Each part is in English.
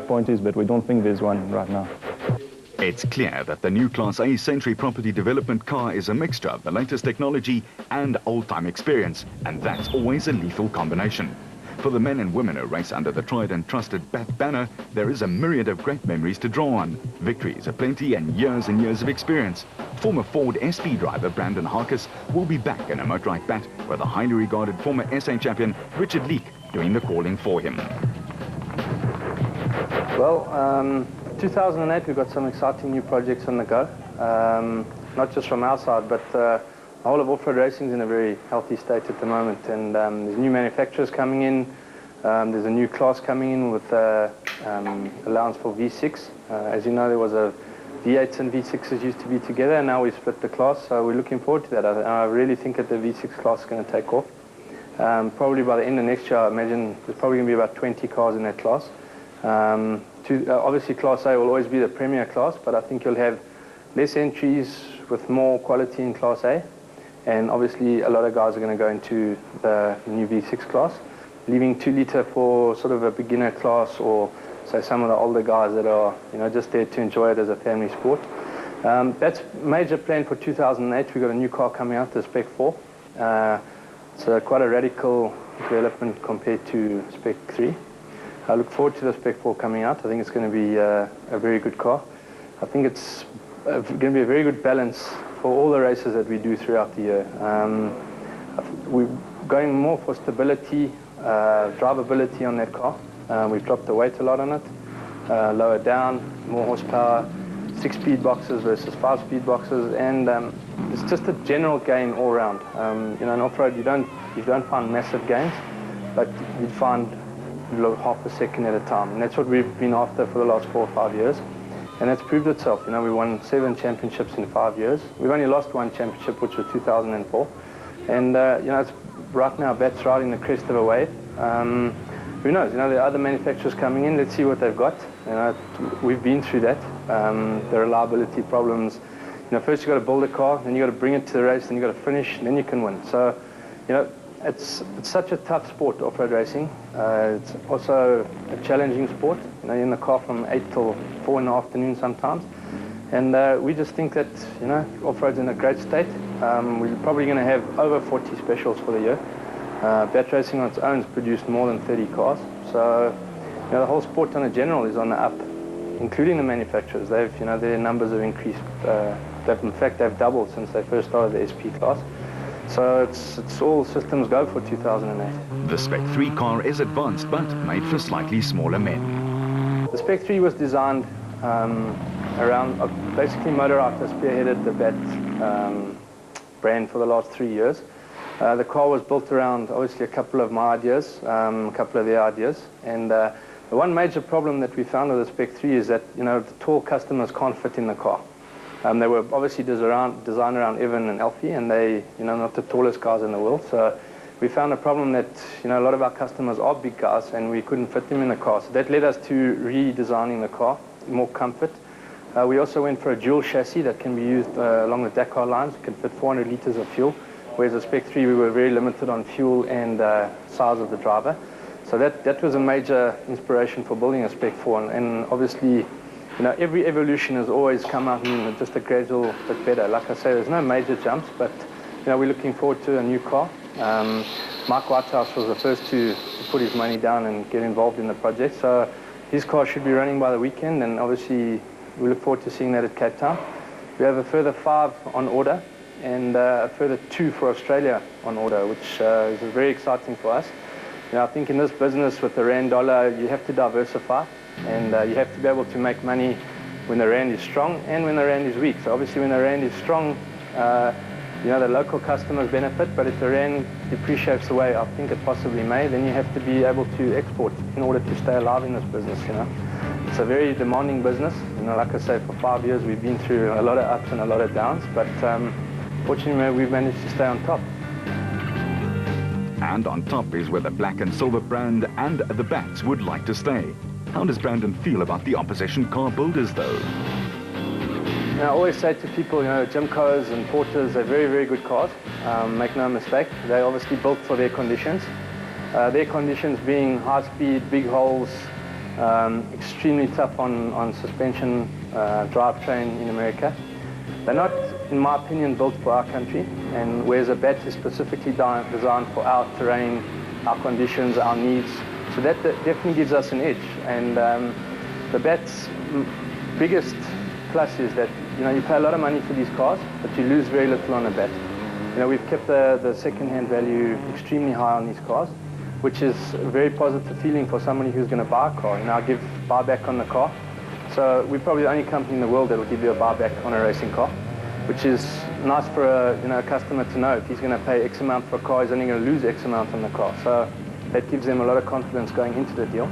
point is, but we don't think there's one right now. It's clear that the new Class A Century Property Development car is a mixture of the latest technology and old-time experience, and that's always a lethal combination. For the men and women who race under the tried and trusted BAT banner, there is a myriad of great memories to draw on, victories aplenty and years of experience. Former Ford SP driver Brandon Harkis will be back in a motorized BAT with the highly regarded former SA champion Richard Leek doing the calling for him. Well, 2008 we've got some exciting new projects on the go, not just from our side, but the whole of off-road racing is in a very healthy state at the moment, and there's new manufacturers coming in. There's a new class coming in with allowance for V6. As you know, there was a V8s and V6s used to be together, and now we split the class, so we're looking forward to that. I really think that the V6 class is going to take off. Probably by the end of next year, I imagine there's probably going to be about 20 cars in that class. Obviously Class A will always be the premier class, but I think you'll have less entries with more quality in Class A, and obviously a lot of guys are going to go into the new V6 class, leaving 2 litre for sort of a beginner class, or say some of the older guys that are just there to enjoy it as a family sport. That's major plan for 2008. We've got a new car coming out, the Spec 4. So quite a radical development compared to Spec 3. I look forward to the Spec 4 coming out. I think it's going to be a very good car. I think it's going to be a very good balance for all the races that we do throughout the year. We're going more for stability, drivability on that car. We've dropped the weight a lot on it, lower down, more horsepower, 6-speed boxes versus 5-speed boxes, and it's just a general gain all round. In off-road you don't find massive gains, but you'd find half a second at a time, and that's what we've been after for the last 4 or 5 years, and that's proved itself. We won 7 championships in 5 years. We've only lost 1 championship, which was 2004, and it's right now BAT's riding the crest of a wave. Who knows? There are other manufacturers coming in. Let's see what they've got. We've been through that. The reliability problems. First you've got to build a car, then you've got to bring it to the race, then you've got to finish, and then you can win. So, it's such a tough sport, off-road racing. It's also a challenging sport. You're in the car from 8 till 4 in the afternoon sometimes. And we just think that, off-road's in a great state. We're probably going to have over 40 specials for the year. BAT Racing on its own has produced more than 30 cars. So, the whole sport in general is on the up, including the manufacturers. Their numbers have increased. In fact, they've doubled since they first started the SP class. So it's all systems go for 2008. The Spec 3 car is advanced, but made for slightly smaller men. The Spec 3 was designed around, basically Motor Auto spearheaded the BAT brand for the last 3 years. The car was built around, obviously, a couple of my ideas, a couple of their ideas. And the one major problem that we found with the Spec 3 is that, the tall customers can't fit in the car. They were obviously designed around Evan and Alfie, and they, not the tallest guys in the world. So we found a problem that, a lot of our customers are big guys, and we couldn't fit them in the car. So that led us to redesigning the car, more comfort. We also went for a dual chassis that can be used along the Dakar lines. It can fit 400 litres of fuel, whereas the Spec 3 we were very limited on fuel and size of the driver. So that was a major inspiration for building a Spec 4, and obviously, every evolution has always come out in just a gradual bit better. Like I say, there's no major jumps, but we're looking forward to a new car. Mike Whitehouse was the first to put his money down and get involved in the project, so his car should be running by the weekend, and obviously we look forward to seeing that at Cape Town. We have a further 5 on order, and a further 2 for Australia on order, which is very exciting for us. I think in this business with the rand dollar, you have to diversify, and you have to be able to make money when the rand is strong and when the rand is weak. So obviously when the rand is strong, the local customers benefit, but if the rand depreciates the way I think it possibly may, then you have to be able to export in order to stay alive in this business. It's a very demanding business. Like I say, for 5 years we've been through a lot of ups and a lot of downs, but fortunately we've managed to stay on top. And on top is where the black and silver brand and the BATs would like to stay. How does Brandon feel about the opposition car builders, though? I always say to people, Jimco's and Porters, they're very, very good cars. Make no mistake. They're obviously built for their conditions. Their conditions being high speed, big holes, Extremely tough on suspension, drivetrain in America. They're not, in my opinion, built for our country, and whereas a bat is specifically designed for our terrain, our conditions, our needs. So that definitely gives us an edge. And the bat's biggest plus is that, you know, you pay a lot of money for these cars, but you lose very little on a bat. You know, we've kept the second-hand value extremely high on these cars, which is a very positive feeling for somebody who's going to buy a car. You know, I give buyback on the car. So we're probably the only company in the world that will give you a buyback on a racing car, which is nice for a customer to know. If he's going to pay X amount for a car, he's only going to lose X amount on the car. So that gives them a lot of confidence going into the deal.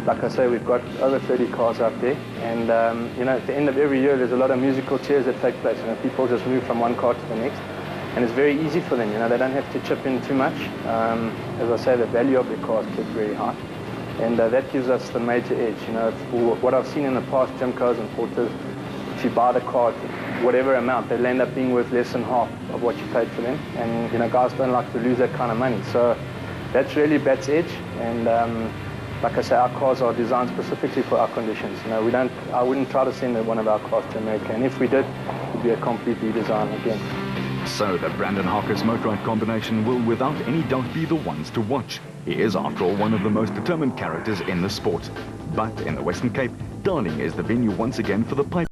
Like I say, we've got over 30 cars out there, and you know, at the end of every year, there's a lot of musical chairs that take place. You know, people just move from one car to the next, and it's very easy for them. You know, they don't have to chip in too much. As I say, the value of the car is kept very high, and that gives us the major edge. You know, what I've seen in the past, Jimco's and Porters, if you buy the car at whatever amount, they'll end up being worth less than half of what you paid for them, and you know, guys don't like to lose that kind of money. So that's really BAT's edge, and like I say, our cars are designed specifically for our conditions. You know, I wouldn't try to send one of our cars to America, and if we did, it would be a complete redesign again. So the Brandon Harcus Motorrad combination will without any doubt be the ones to watch. He is, after all, one of the most determined characters in the sport. But in the Western Cape, Darling is the venue once again for the pipe